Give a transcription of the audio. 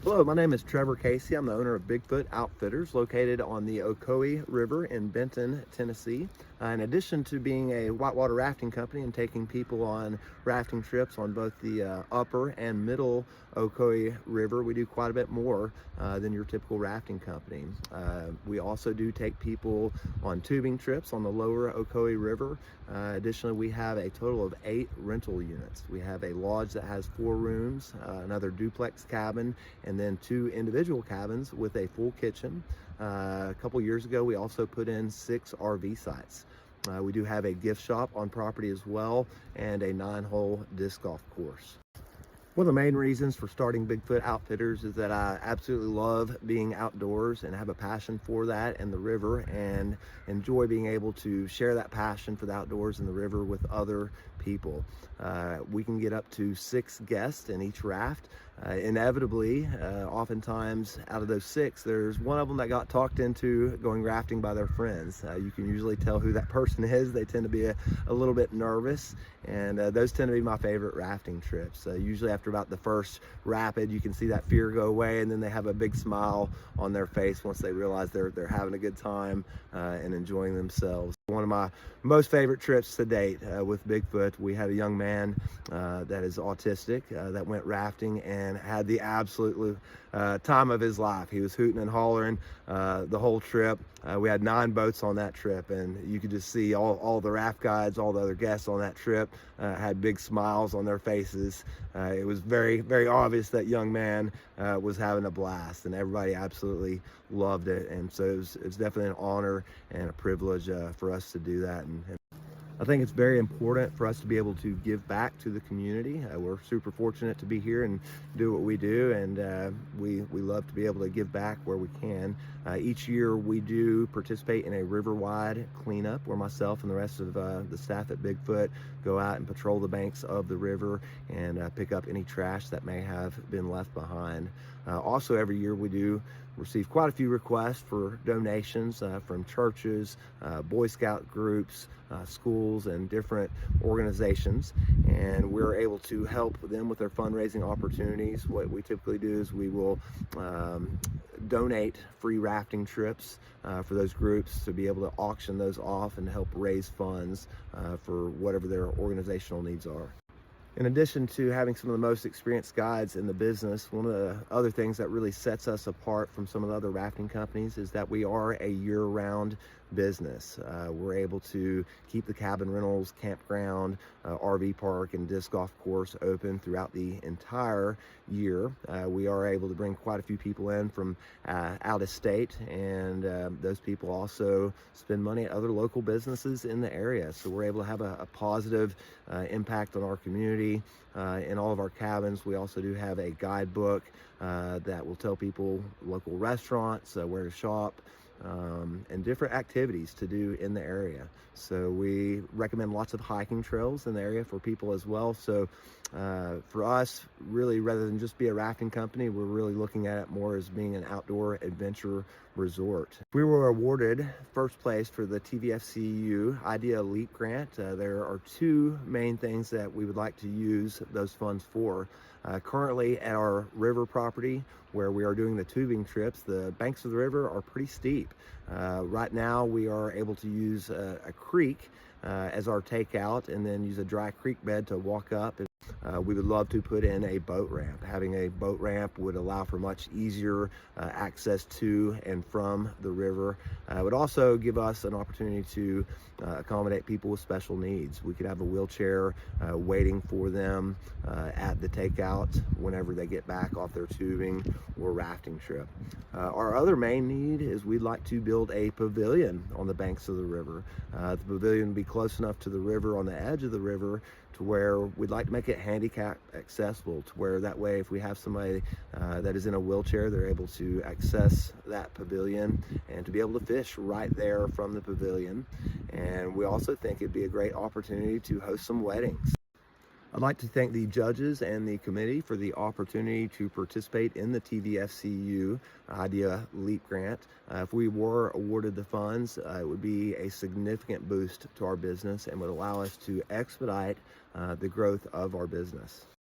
Hello, my name is Trevor Casey. I'm the owner of Bigfoot Outfitters located on the Ocoee River in Benton, Tennessee. In addition to being a whitewater rafting company and taking people on rafting trips on both the upper and middle Ocoee River, we do quite a bit more than your typical rafting company. We also do take people on tubing trips on the lower Ocoee River. Additionally, we have a total of 8 rental units. We have a lodge that has 4 rooms, another duplex cabin, and then 2 individual cabins with a full kitchen. A couple years ago, we also put in 6 RV sites. We do have a gift shop on property as well, and a 9-hole disc golf course. One of the main reasons for starting Bigfoot Outfitters is that I absolutely love being outdoors and have a passion for that and the river, and enjoy being able to share that passion for the outdoors and the river with other people. We can get up to 6 guests in each raft. Inevitably, oftentimes out of those 6, there's one of them that got talked into going rafting by their friends. You can usually tell who that person is. They tend to be a little bit nervous, and those tend to be my favorite rafting trips. Usually after about the first rapid, you can see that fear go away, and then they have a big smile on their face once they realize they're having a good time and enjoying themselves. One of my most favorite trips to date with Bigfoot, we had a young man that is autistic that went rafting and had the absolute time of his life. He was hooting and hollering the whole trip. We had 9 boats on that trip, and you could just see all the raft guides, all the other guests on that trip had big smiles on their faces. It was very, very obvious that young man was having a blast, and everybody absolutely loved it. And so it's definitely an honor and a privilege for us to do that. And I think it's very important for us to be able to give back to the community. We're super fortunate to be here and do what we do, and we love to be able to give back where we can. Each year we do participate in a river-wide cleanup where myself and the rest of the staff at Bigfoot go out and patrol the banks of the river and pick up any trash that may have been left behind. Also, every year we do receive quite a few requests for donations from churches, Boy Scout groups, schools, and different organizations, and we're able to help them with their fundraising opportunities. What we typically do is we will donate free rafting trips for those groups to be able to auction those off and help raise funds for whatever their organizational needs are. In addition to having some of the most experienced guides in the business, one of the other things that really sets us apart from some of the other rafting companies is that we are a year-round business. We're able to keep the cabin rentals, campground, RV park, and disc golf course open throughout the entire year. We are able to bring quite a few people in from out of state, and those people also spend money at other local businesses in the area. So we're able to have a positive impact on our community. In all of our cabins, we also do have a guidebook that will tell people local restaurants, where to shop, and different activities to do in the area. So we recommend lots of hiking trails in the area for people as well. So for us, really, rather than just be a rafting company, we're really looking at it more as being an outdoor adventure resort. We were awarded first place for the TVFCU Idea Elite Grant. There are 2 main things that we would like to use those funds for. Currently at our river property where we are doing the tubing trips, the banks of the river are pretty steep. Right now we are able to use a creek as our takeout, and then use a dry creek bed to walk up. We would love to put in a boat ramp. Having a boat ramp would allow for much easier access to and from the river. It would also give us an opportunity to accommodate people with special needs. We could have a wheelchair waiting for them at the takeout whenever they get back off their tubing or rafting trip. Our other main need is we'd like to build a pavilion on the banks of the river. The pavilion would be close enough to the river, on the edge of the river, to where we'd like to make it handicap accessible, to where that way if we have somebody that is in a wheelchair, they're able to access that pavilion and to be able to fish right there from the pavilion. And we also think it'd be a great opportunity to host some weddings. I'd like to thank the judges and the committee for the opportunity to participate in the TVFCU Idea Leap Grant. If we were awarded the funds, it would be a significant boost to our business and would allow us to expedite the growth of our business.